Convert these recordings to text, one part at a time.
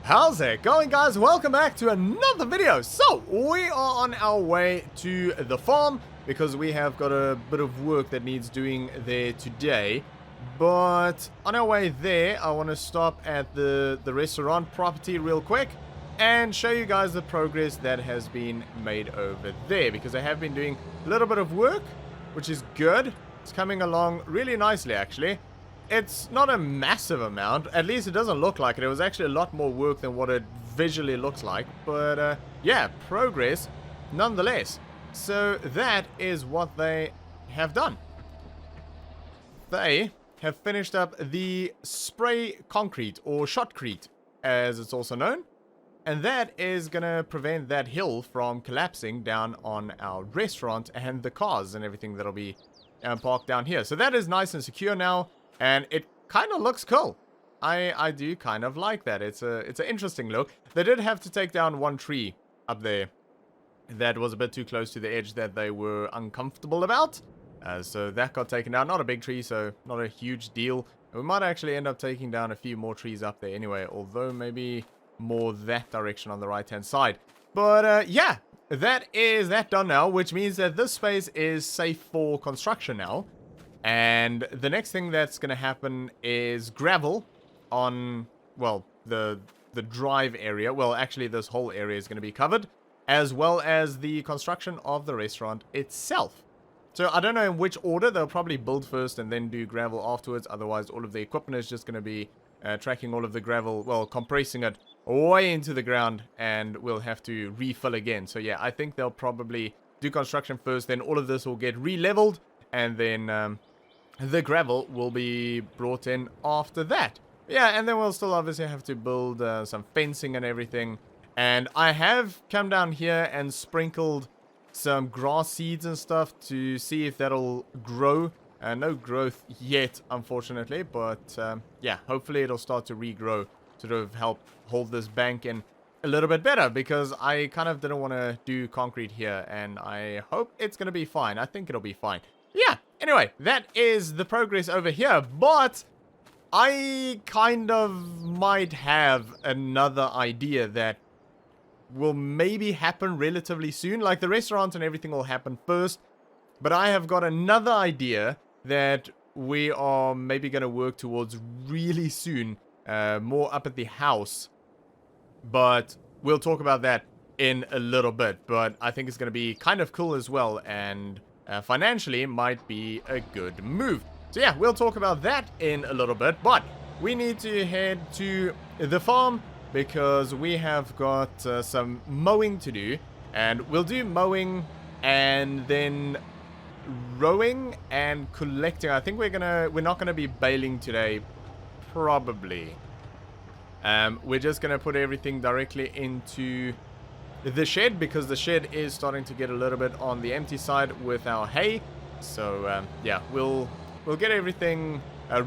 How's it going, guys? Welcome back to another video. So, we are on our way to the farm because we have got a bit of work that needs doing there today. But on our way there, I want to stop at the restaurant property real quick and show you guys the progress that has been made over there, because I have been doing a little bit of work, which is good. It's coming along really nicely, actually. It's not a massive amount, at least it doesn't look like it. It was actually a lot more work than what it visually looks like, but yeah, progress nonetheless. So that is what they have done. They have finished up the spray concrete, or shotcrete as it's also known, and that is gonna prevent that hill from collapsing down on our restaurant and the cars and everything that'll be parked down here. So that is nice and secure now. And it kind of looks cool. I do kind of like that. It's an interesting look. They did have to take down one tree up there that was a bit too close to the edge that they were uncomfortable about. So that got taken down. Not a big tree, so not a huge deal. We might actually end up taking down a few more trees up there anyway, although maybe more that direction on the right-hand side. But yeah, that is that done now, which means that this space is safe for construction now. And the next thing that's going to happen is gravel on, well, the drive area. Well, actually, this whole area is going to be covered, as well as the construction of the restaurant itself. So I don't know in which order. They'll probably build first and then do gravel afterwards. Otherwise, all of the equipment is just going to be tracking all of the gravel, well, compressing it way into the ground, and we'll have to refill again. So yeah, I think they'll probably do construction first, then all of this will get re-leveled, and then the gravel will be brought in after that. Yeah, and then we'll still obviously have to build some fencing and everything. And I have come down here and sprinkled some grass seeds and stuff to see if that'll grow. No growth yet, unfortunately, but yeah, hopefully it'll start to regrow, sort of help hold this bank in a little bit better, because I kind of didn't want to do concrete here, and I hope it's going to be fine. I think it'll be fine. Yeah, anyway, that is the progress over here, but I kind of might have another idea that will maybe happen relatively soon. Like, the restaurant and everything will happen first, but I have got another idea that we are maybe going to work towards really soon, more up at the house, but we'll talk about that in a little bit. But I think it's going to be kind of cool as well, and financially might be a good move. So yeah, we'll talk about that in a little bit, but we need to head to the farm because we have got some mowing to do, and we'll do mowing and then rowing and collecting. I think we're not gonna be baling today, probably. We're just gonna put everything directly into the shed, because the shed is starting to get a little bit on the empty side with our hay. So yeah, we'll get everything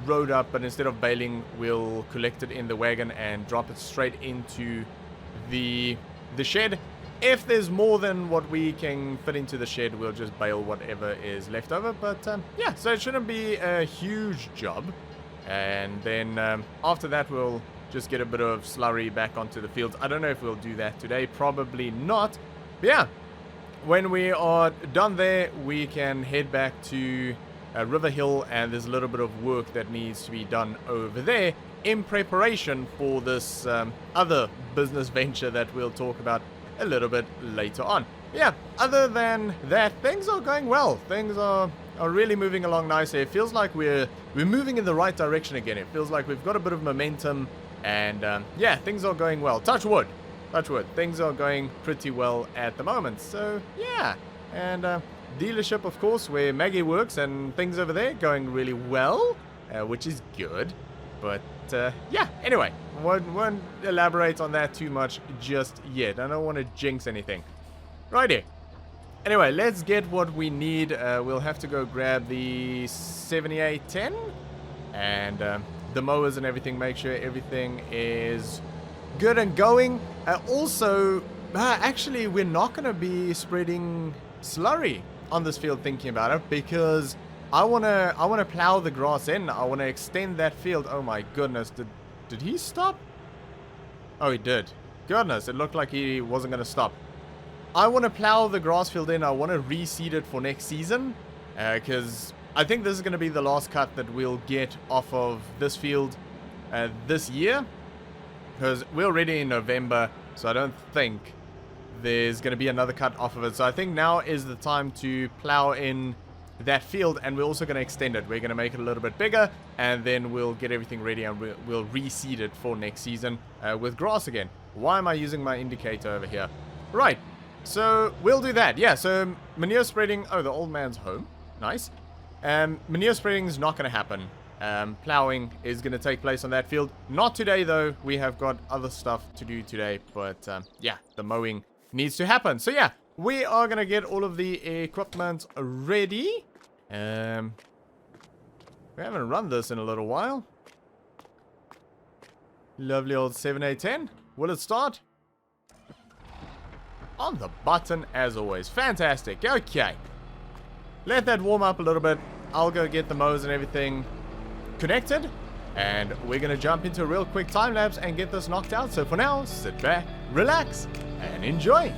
rowed up, but instead of baling, we'll collect it in the wagon and drop it straight into the shed. If there's more than what we can fit into the shed, we'll just bale whatever is left over. But yeah, so it shouldn't be a huge job. And then after that, we'll just get a bit of slurry back onto the fields. I don't know if we'll do that today. Probably not. But yeah, when we are done there, we can head back to River Hill, and there's a little bit of work that needs to be done over there in preparation for this other business venture that we'll talk about a little bit later on. Yeah, other than that, things are going well. Things are really moving along nicely. It feels like we're moving in the right direction again. It feels like we've got a bit of momentum. And yeah, things are going well. Touch wood. Touch wood. Things are going pretty well at the moment. So yeah. And dealership, of course, where Maggie works, and things over there going really well, which is good. But yeah, anyway, won't elaborate on that too much just yet. I don't want to jinx anything. Righty. Anyway, let's get what we need. We'll have to go grab the 7810 and the mowers and everything, make sure everything is good and going. Also, actually, we're not going to be spreading slurry on this field, thinking about it, because I want to plow the grass in. I want to extend that field. Oh my goodness, did he stop? Oh, he did. Goodness, it looked like he wasn't going to stop. I want to plow the grass field in. I want to reseed it for next season. Because I think this is going to be the last cut that we'll get off of this field this year. Because we're already in November, so I don't think there's going to be another cut off of it. So I think now is the time to plow in that field, and we're also going to extend it. We're going to make it a little bit bigger, and then we'll get everything ready, and we'll reseed it for next season with grass again. Why am I using my indicator over here? Right, so we'll do that. Yeah, so manure spreading. Oh, the old man's home. Nice. Manure spreading is not going to happen. Plowing is going to take place on that field. Not today, though. We have got other stuff to do today, but yeah, the mowing needs to happen. So yeah, we are going to get all of the equipment ready. We haven't run this in a little while. Lovely old 7810. Will it start? On the button, as always. Fantastic. Okay. Let that warm up a little bit. I'll go get the mows and everything connected. And we're going to jump into a real quick time lapse and get this knocked out. So for now, sit back, relax, and enjoy.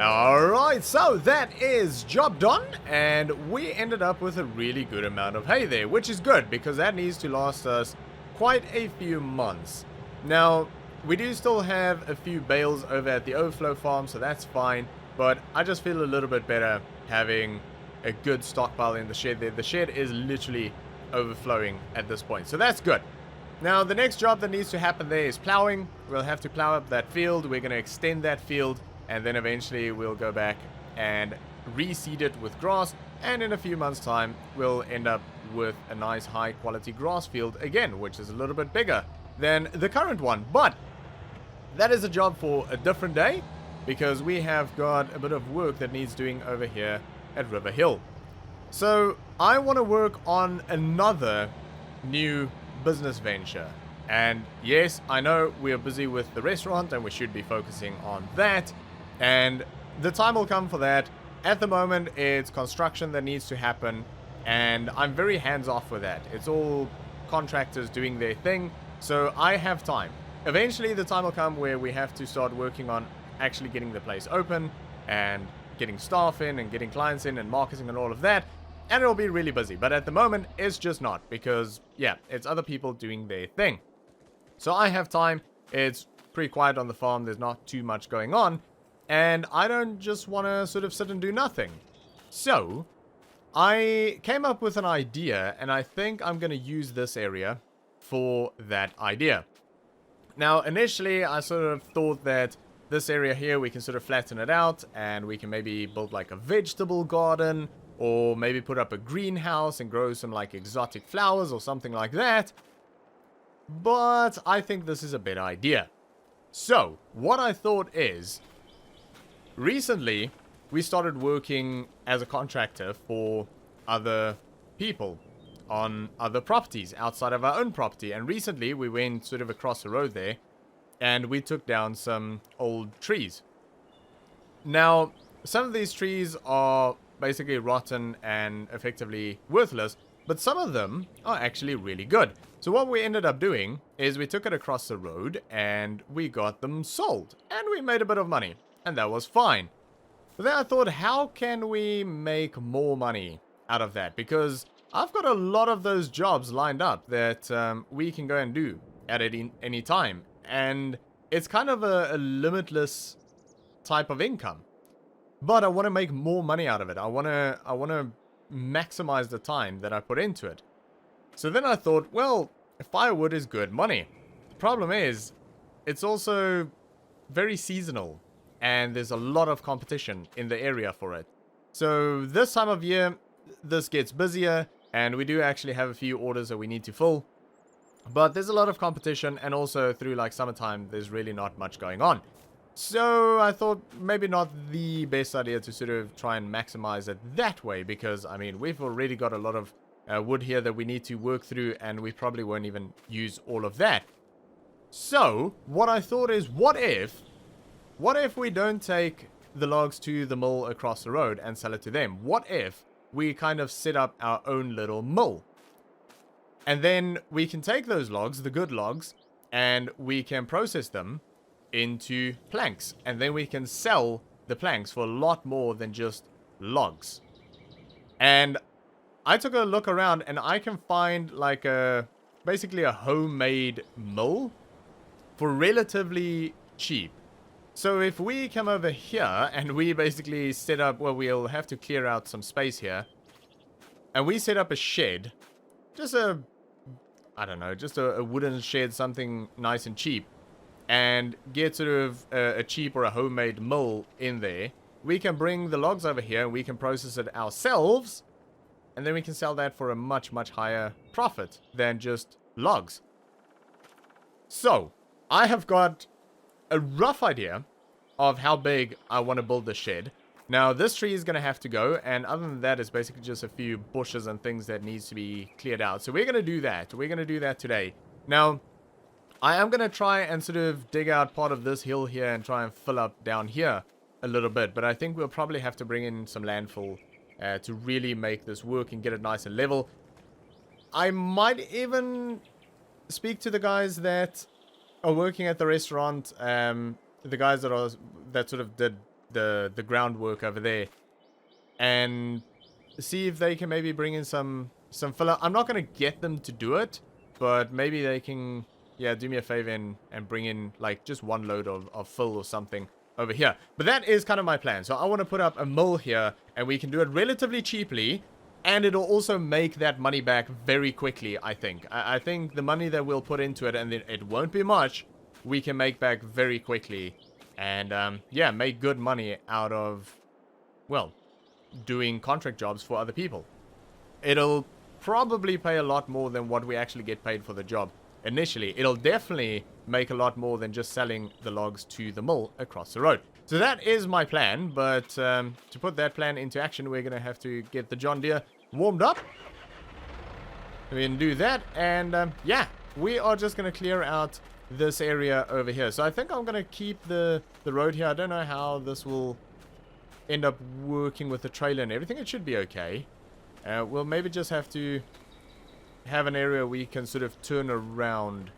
Alright, so that is job done, and we ended up with a really good amount of hay there, which is good, because that needs to last us quite a few months. Now, we do still have a few bales over at the overflow farm, so that's fine, but I just feel a little bit better having a good stockpile in the shed there. The shed is literally overflowing at this point, so that's good. Now, the next job that needs to happen there is plowing. We'll have to plow up that field. We're going to extend that field, and then eventually we'll go back and reseed it with grass, and in a few months' time, we'll end up with a nice high-quality grass field again, which is a little bit bigger than the current one. But that is a job for a different day, because we have got a bit of work that needs doing over here at River Hill. So I want to work on another new business venture. And yes, I know we are busy with the restaurant and we should be focusing on that. And the time will come for that. At the moment, it's construction that needs to happen. And I'm very hands-off with that. It's all contractors doing their thing. So I have time. Eventually, the time will come where we have to start working on actually getting the place open and getting staff in and getting clients in and marketing and all of that. And it'll be really busy. But at the moment, it's just not. Because, yeah, it's other people doing their thing. So I have time. It's pretty quiet on the farm. There's not too much going on. And I don't just want to sort of sit and do nothing. So I came up with an idea. And I think I'm going to use this area for that idea. Now, initially, I sort of thought that this area here, we can sort of flatten it out. And we can maybe build like a vegetable garden. Or maybe put up a greenhouse and grow some like exotic flowers or something like that. But I think this is a better idea. So, what I thought is, recently we started working as a contractor for other people on other properties outside of our own property. And recently we went sort of across the road there and we took down some old trees. Now, some of these trees are basically rotten and effectively worthless, but some of them are actually really good. So what we ended up doing is we took it across the road and we got them sold and we made a bit of money and that was fine. But then I thought, how can we make more money out of that? Because I've got a lot of those jobs lined up that we can go and do at any time, and it's kind of a limitless type of income. But I want to make more money out of it. I want to maximize the time that I put into it. So then I thought, well, firewood is good money. The problem is, it's also very seasonal. And there's a lot of competition in the area for it. So this time of year, this gets busier. And we do actually have a few orders that we need to fill. But there's a lot of competition. And also through like summertime, there's really not much going on. So I thought maybe not the best idea to sort of try and maximize it that way, because I mean we've already got a lot of wood here that we need to work through and we probably won't even use all of that. So what I thought is, what if we don't take the logs to the mill across the road and sell it to them? What if we kind of set up our own little mill? And then we can take those logs, the good logs, and we can process them into planks, and then we can sell the planks for a lot more than just logs. And I took a look around and I can find like basically a homemade mill for relatively cheap. So if we come over here and we basically set up, well, we'll have to clear out some space here, and we set up a shed, just a wooden shed, something nice and cheap, and get sort of a cheap or a homemade mill in there. We can bring the logs over here and we can process it ourselves, and then we can sell that for a much, much higher profit than just logs. So, I have got a rough idea of how big I want to build the shed. Now, this tree is going to have to go, and other than that, it's basically just a few bushes and things that needs to be cleared out. So we're going to do that. We're going to do that today. Now, I am going to try and sort of dig out part of this hill here and try and fill up down here a little bit. But I think we'll probably have to bring in some landfill to really make this work and get it nice and level. I might even speak to the guys that are working at the restaurant, the guys that sort of did the groundwork over there, and see if they can maybe bring in some filler. I'm not going to get them to do it, but maybe they can, yeah, do me a favor and bring in like just one load of fill or something over here. But that is kind of my plan. So I want to put up a mill here, and we can do it relatively cheaply, and it'll also make that money back very quickly, I think. I think the money that we'll put into it, and then it won't be much, we can make back very quickly. And, yeah, make good money out of, well, doing contract jobs for other people. It'll probably pay a lot more than what we actually get paid for the job initially. It'll definitely make a lot more than just selling the logs to the mill across the road. So that is my plan, but to put that plan into action, we're going to have to get the John Deere warmed up. We can do that, and yeah, we are just going to clear out this area over here. So I think I'm going to keep the road here. I don't know how this will end up working with the trailer and everything. It should be okay. We'll maybe just have to have an area we can sort of turn around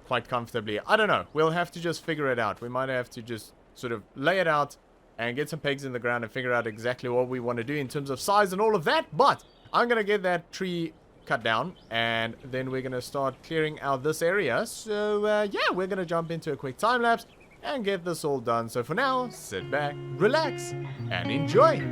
quite comfortably. I don't know. We'll have to just figure it out. We might have to just sort of lay it out and get some pegs in the ground and figure out exactly what we want to do in terms of size and all of that. But I'm going to get that tree cut down, and then we're going to start clearing out this area. So, yeah, we're going to jump into a quick time lapse and get this all done. So for now, sit back, relax, and enjoy.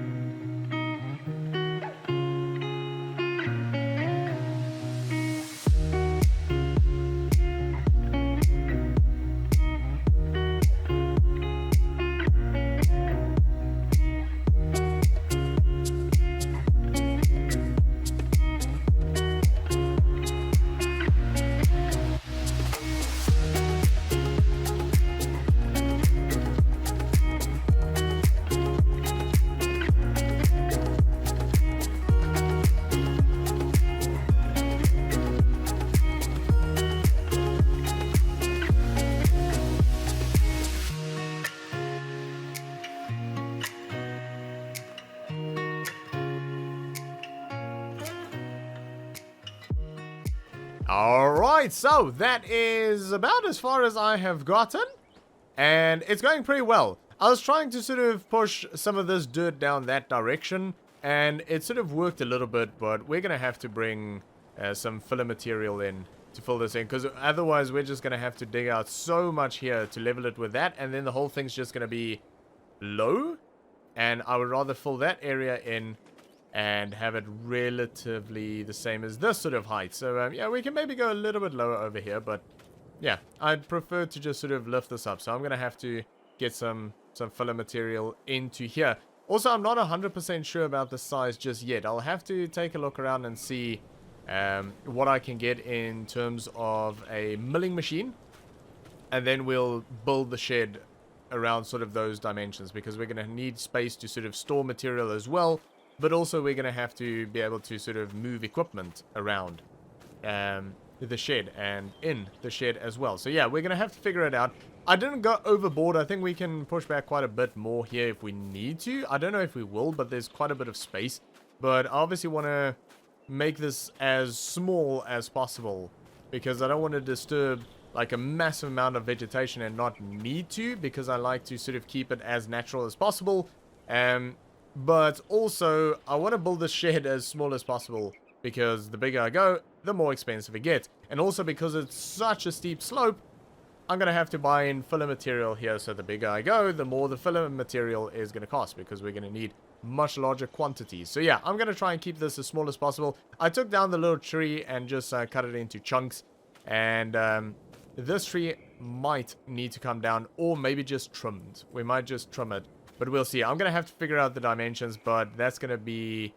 Alright, so that is about as far as I have gotten, and it's going pretty well. I was trying to sort of push some of this dirt down that direction, and it sort of worked a little bit, but we're going to have to bring some filler material in to fill this in, because otherwise we're just going to have to dig out so much here to level it with that, and then the whole thing's just going to be low, and I would rather fill that area in and have it relatively the same as this sort of height. So, yeah, we can maybe go a little bit lower over here, but yeah, I'd prefer to just sort of lift this up. So I'm going to have to get some filler material into here. Also, I'm not 100% sure about the size just yet. I'll have to take a look around and see what I can get in terms of a milling machine. And then we'll build the shed around sort of those dimensions, because we're going to need space to sort of store material as well. But also we're going to have to be able to sort of move equipment around the shed and in the shed as well. So yeah, we're going to have to figure it out. I didn't go overboard. I think we can push back quite a bit more here if we need to. I don't know if we will, but there's quite a bit of space. But I obviously want to make this as small as possible, because I don't want to disturb like a massive amount of vegetation and not need to, because I like to sort of keep it as natural as possible. But also, I want to build this shed as small as possible, because the bigger I go, the more expensive it gets. And also because it's such a steep slope, I'm going to have to buy in filler material here. So the bigger I go, the more the filler material is going to cost, because we're going to need much larger quantities. So yeah, I'm going to try and keep this as small as possible. I took down the little tree and just cut it into chunks. And this tree might need to come down, or maybe just trimmed. We might just trim it. But we'll see. I'm going to have to figure out the dimensions, but that's going to be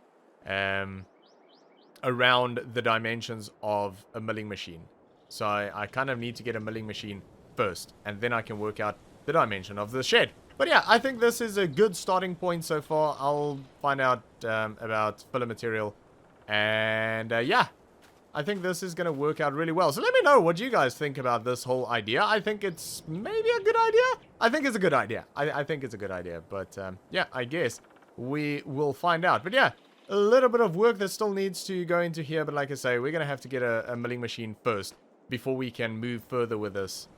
around the dimensions of a milling machine. So I kind of need to get a milling machine first, and then I can work out the dimension of the shed. But yeah, I think this is a good starting point so far. I'll find out about filler material. And yeah, I think this is going to work out really well. So let me know what you guys think about this whole idea. I think it's maybe a good idea. I think it's a good idea. I think it's a good idea. But yeah, I guess we will find out. But yeah, a little bit of work that still needs to go into here. But like I say, we're going to have to get a milling machine first before we can move further with this.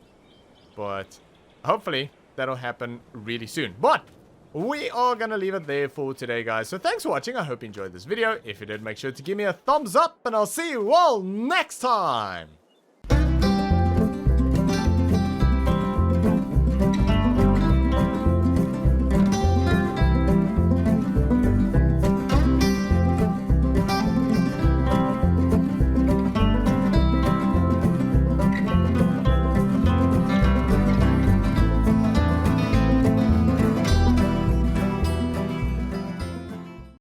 But hopefully that'll happen really soon. But we are going to leave it there for today, guys. So thanks for watching. I hope you enjoyed this video. If you did, make sure to give me a thumbs up, and I'll see you all next time.